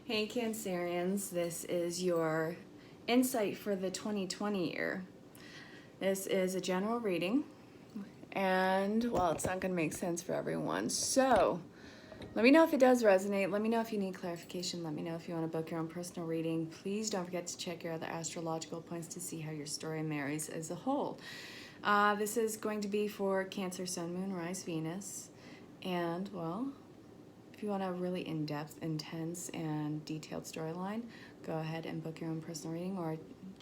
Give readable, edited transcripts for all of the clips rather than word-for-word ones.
Hey Cancerians, this is your insight for the 2020 year. This is a general reading, and well, it's not going to make sense for everyone. So, let me know if it does resonate. Let me know if you need clarification. Let me know if you want to book your own personal reading. Please don't forget to check your other astrological points to see how your story marries as a whole. This is going to be for Cancer, Sun, Moon, Rise, Venus, and well, if you want a really in-depth, intense, and detailed storyline, go ahead and book your own personal reading or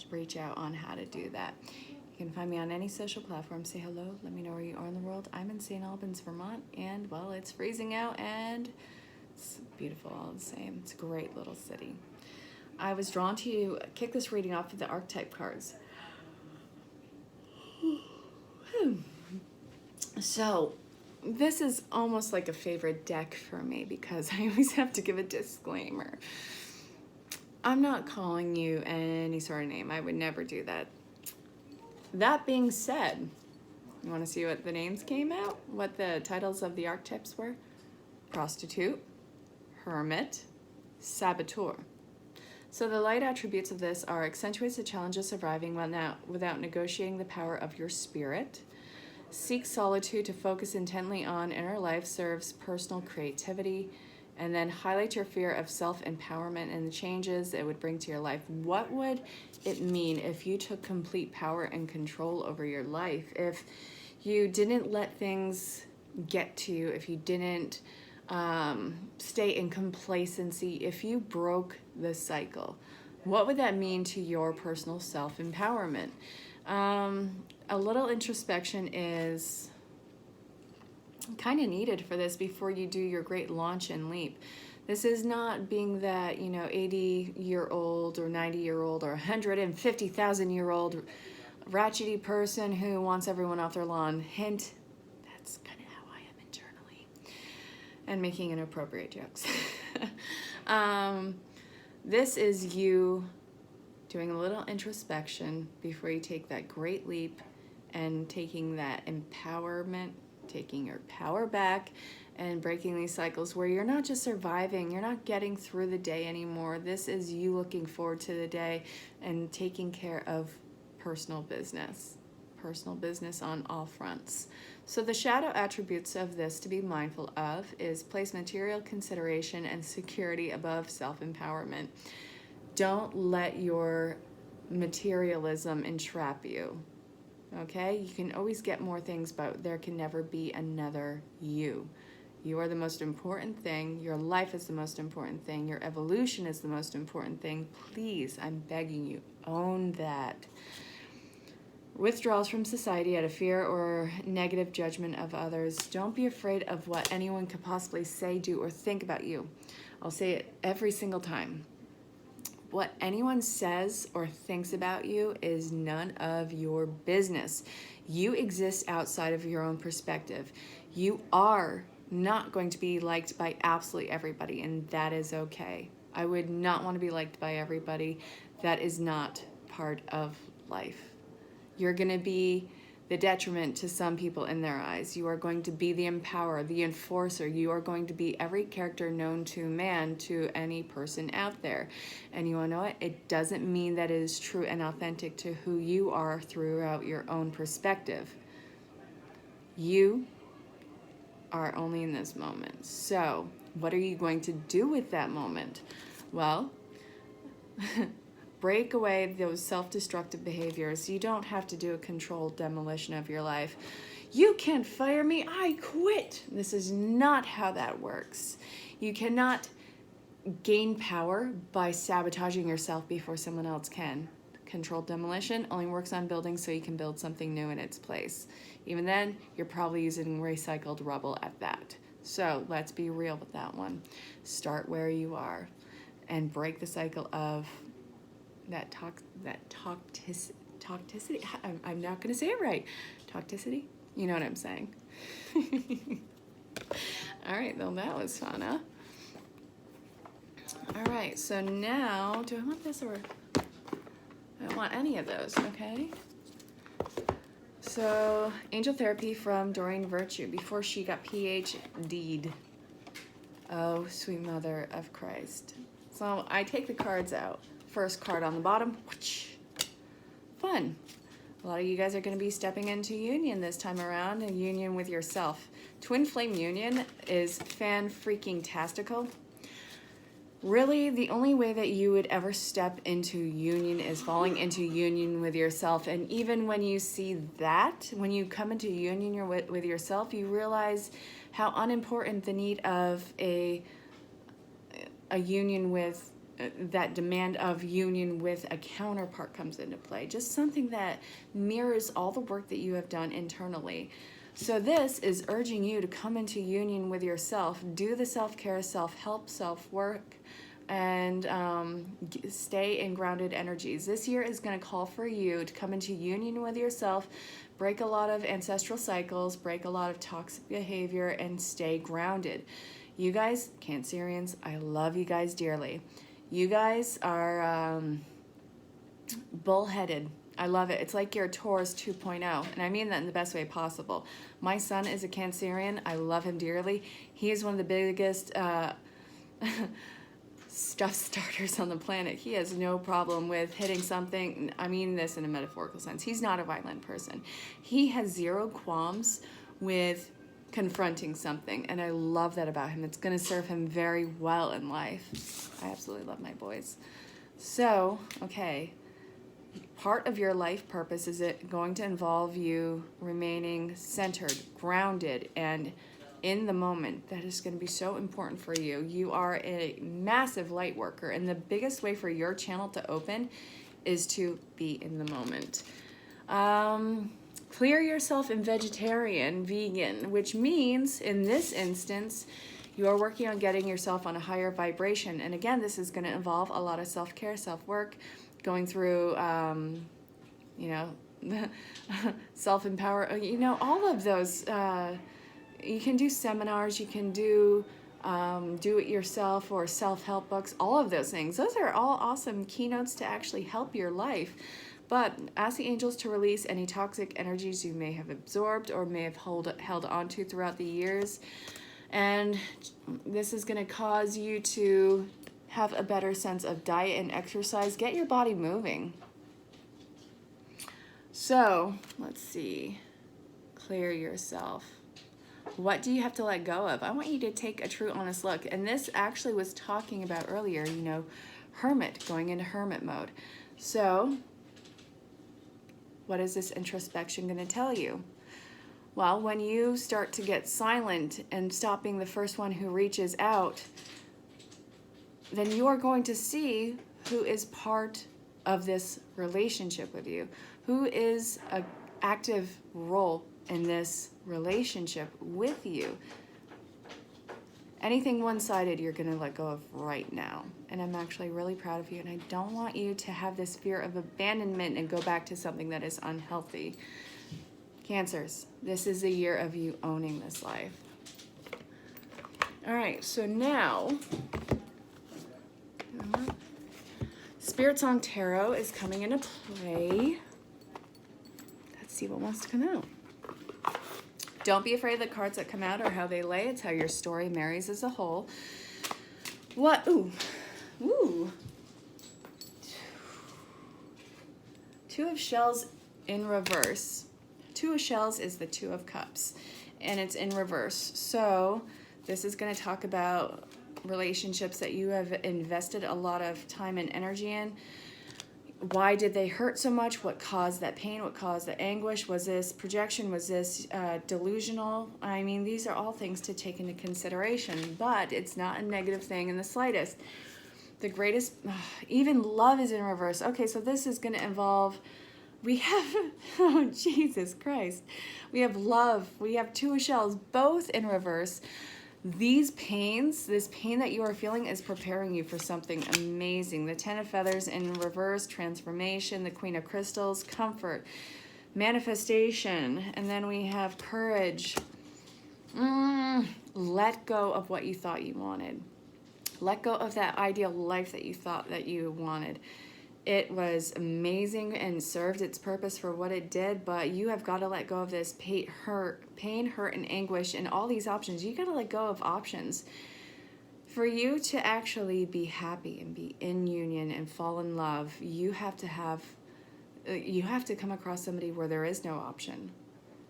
reach out on how to do that. You can find me on any social platform. Say hello. Let me know where you are in the world. I'm in St. Albans, Vermont, and, well, it's freezing out, and it's beautiful all the same. It's a great little city. I was drawn to kick this reading off with the archetype cards. So, this is almost like a favorite deck for me because I always have to give a disclaimer. I'm not calling you any sort of name. I would never do that. That being said, you want to see what the names came out? What the titles of the archetypes were? Prostitute, Hermit, Saboteur. So the light attributes of this are accentuates the challenge of surviving without negotiating the power of your spirit. Seek solitude to focus intently on inner life, serves personal creativity, and then highlight your fear of self-empowerment and the changes it would bring to your life. What would it mean if you took complete power and control over your life? If you didn't let things get to you, if you didn't stay in complacency, if you broke the cycle, what would that mean to your personal self-empowerment? A little introspection is kind of needed for this before you do your great launch and leap. This is not being that, 80-year-old or 90-year-old or 150,000-year-old ratchety person who wants everyone off their lawn. Hint, that's kind of how I am internally. And making inappropriate jokes. This is you doing a little introspection before you take that great leap and taking that empowerment, taking your power back and breaking these cycles where you're not just surviving, you're not getting through the day anymore. This is you looking forward to the day and taking care of personal business on all fronts. So the shadow attributes of this to be mindful of is place material consideration and security above self-empowerment. Don't let your materialism entrap you. Okay? You can always get more things, but there can never be another you. You are the most important thing. Your life is the most important thing. Your evolution is the most important thing. Please, I'm begging you, own that. Withdrawals from society out of fear or negative judgment of others. Don't be afraid of what anyone could possibly say, do, or think about you. I'll say it every single time. What anyone says or thinks about you is none of your business. You exist outside of your own perspective. You are not going to be liked by absolutely everybody, and that is okay. I would not want to be liked by everybody. That is not part of life. You're going to be the detriment to some people in their eyes. You are going to be the empowerer, the enforcer. You are going to be every character known to man to any person out there. And you want to know what? It doesn't mean that it is true and authentic to who you are throughout your own perspective. You are only in this moment. So what are you going to do with that moment? Well, break away those self-destructive behaviors. You don't have to do a controlled demolition of your life. You can't fire me, I quit. This is not how that works. You cannot gain power by sabotaging yourself before someone else can. Controlled demolition only works on buildings so you can build something new in its place. Even then, you're probably using recycled rubble at that. So let's be real with that one. Start where you are and break the cycle of that toxicity. I'm not going to say it right. Toxicity? You know what I'm saying. All right, well, that was fun, huh? All right, so now, do I want this or I don't want any of those, okay? So, angel therapy from Doreen Virtue before she got PhD'd. Oh, sweet mother of Christ. So I take the cards out. First card on the bottom. Fun. A lot of you guys are going to be stepping into union this time around, a union with yourself. Twin flame union is fan-freaking-tastical. Really, the only way that you would ever step into union is falling into union with yourself. And even when you see that, when you come into union with yourself, you realize how unimportant the need of a union with that demand of union with a counterpart comes into play. Just something that mirrors all the work that you have done internally. So this is urging you to come into union with yourself, do the self-care, self-help, self-work, and stay in grounded energies. This year is going to call for you to come into union with yourself, break a lot of ancestral cycles, break a lot of toxic behavior, and stay grounded. You guys, Cancerians, I love you guys dearly. You guys are bullheaded. I love it. It's like your Taurus 2.0, and I mean that in the best way possible. My son is a Cancerian. I love him dearly. He is one of the biggest stuff starters on the planet. He has no problem with hitting something. I mean this in a metaphorical sense. He's not a violent person. He has zero qualms with confronting something, and I love that about him. It's going to serve him very well in life. I absolutely love my boys. So, okay, part of your life purpose is it going to involve you remaining centered, grounded, and in the moment. That is going to be so important for you. You are a massive light worker, and the biggest way for your channel to open is to be in the moment. Clear yourself in vegetarian, vegan, which means in this instance, you are working on getting yourself on a higher vibration. And again, this is going to involve a lot of self-care, self-work, going through, self-empower, all of those. You can do seminars, you can do it yourself or self-help books, all of those things. Those are all awesome keynotes to actually help your life. But ask the angels to release any toxic energies you may have absorbed or may have held on to throughout the years. And this is going to cause you to have a better sense of diet and exercise. Get your body moving. So, let's see. Clear yourself. What do you have to let go of? I want you to take a true, honest look. And this actually was talking about earlier, hermit, going into hermit mode. So, what is this introspection going to tell you? Well, when you start to get silent and stop being the first one who reaches out, then you are going to see who is part of this relationship with you, who is an active role in this relationship with you. Anything one-sided you're going to let go of right now. And I'm actually really proud of you, and I don't want you to have this fear of abandonment and go back to something that is unhealthy. Cancers, this is a year of you owning this life. All right, so now, Spirit Song Tarot is coming into play. Let's see what wants to come out. Don't be afraid of the cards that come out or how they lay. It's how your story marries as a whole. What? Ooh. Two of Shells in reverse. Two of Shells is the Two of Cups, and it's in reverse. So this is going to talk about relationships that you have invested a lot of time and energy in. Why did they hurt so much? What caused that pain? What caused the anguish? Was this projection? Was this delusional? I mean, these are all things to take into consideration, but it's not a negative thing in the slightest. The greatest, even love is in reverse. Okay, so this is going to involve, we have, oh, Jesus Christ. We have love. We have Two of Shells, both in reverse. These pains, this pain that you are feeling is preparing you for something amazing. The Ten of Feathers in reverse, transformation. The Queen of Crystals, comfort, manifestation. And then we have courage. Let go of what you thought you wanted. Let go of that ideal life that you thought that you wanted. It was amazing and served its purpose for what it did, but you have got to let go of this pain, hurt, and anguish, and all these options. You got to let go of options. For you to actually be happy and be in union and fall in love, you have to come across somebody where there is no option,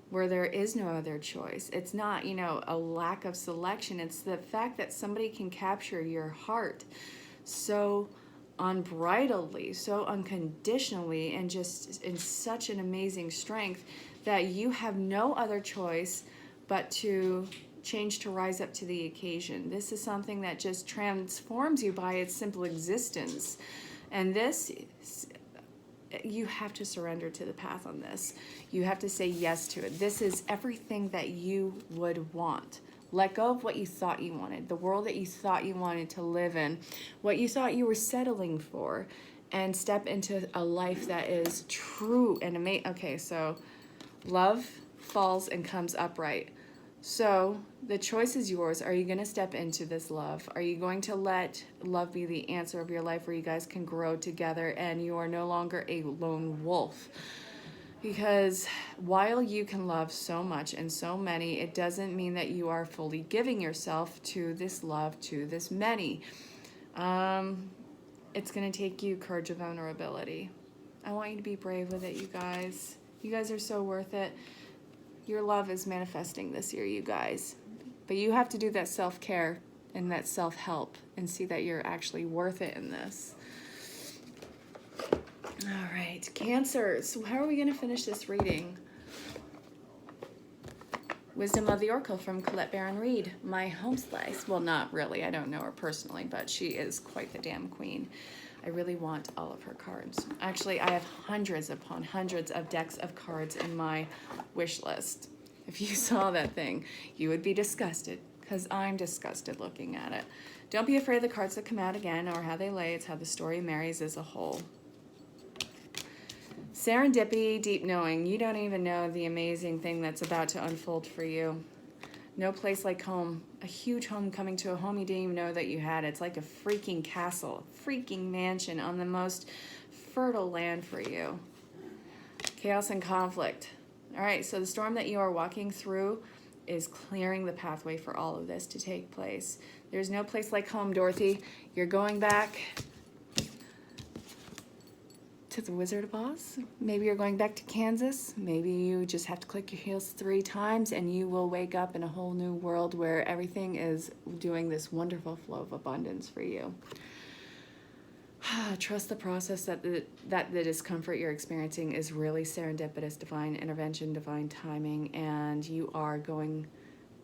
where there is no other choice. It's not, a lack of selection. It's the fact that somebody can capture your heart so unbridledly, so unconditionally, and just in such an amazing strength that you have no other choice but to change, to rise up to the occasion. This is something that just transforms you by its simple existence. And this, you have to surrender to the path on this. You have to say yes to it. This is everything that you would want. Let go of what you thought you wanted, the world that you thought you wanted to live in, what you thought you were settling for, and step into a life that is true and amazing. Okay, so love falls and comes upright. So the choice is yours. Are you going to step into this love? Are you going to let love be the answer of your life where you guys can grow together and you are no longer a lone wolf? Because while you can love so much and so many, it doesn't mean that you are fully giving yourself to this love, to this many. It's going to take you courage of vulnerability. I want you to be brave with it, you guys. You guys are so worth it. Your love is manifesting this year, you guys. But you have to do that self-care and that self-help and see that you're actually worth it in this. All right, Cancers. How are we going to finish this reading? Wisdom of the Oracle from Colette Baron Reed, my home slice. Well, not really. I don't know her personally, but she is quite the damn queen. I really want all of her cards. Actually, I have hundreds upon hundreds of decks of cards in my wish list. If you saw that thing, you would be disgusted, because I'm disgusted looking at it. Don't be afraid of the cards that come out again or how they lay. It's how the story marries as a whole. Serendipity, deep knowing. You don't even know the amazing thing that's about to unfold for you. No place like home. A huge home coming to a home you didn't even know that you had. It's like a freaking castle, freaking mansion on the most fertile land for you. Chaos and conflict. All right, so the storm that you are walking through is clearing the pathway for all of this to take place. There's no place like home, Dorothy. You're going back to the Wizard of Oz. Maybe you're going back to Kansas. Maybe you just have to click your heels 3 times and you will wake up in a whole new world where everything is doing this wonderful flow of abundance for you. Trust the process that the discomfort you're experiencing is really serendipitous, divine intervention, divine timing, and you are going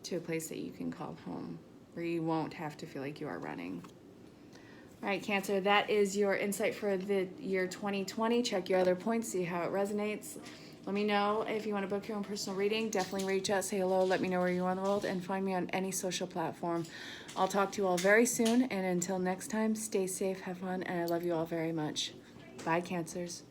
to a place that you can call home, where you won't have to feel like you are running. All right, Cancer, that is your insight for the year 2020. Check your other points, see how it resonates. Let me know if you want to book your own personal reading. Definitely reach out, say hello, let me know where you are in the world, and find me on any social platform. I'll talk to you all very soon, and until next time, stay safe, have fun, and I love you all very much. Bye, Cancers.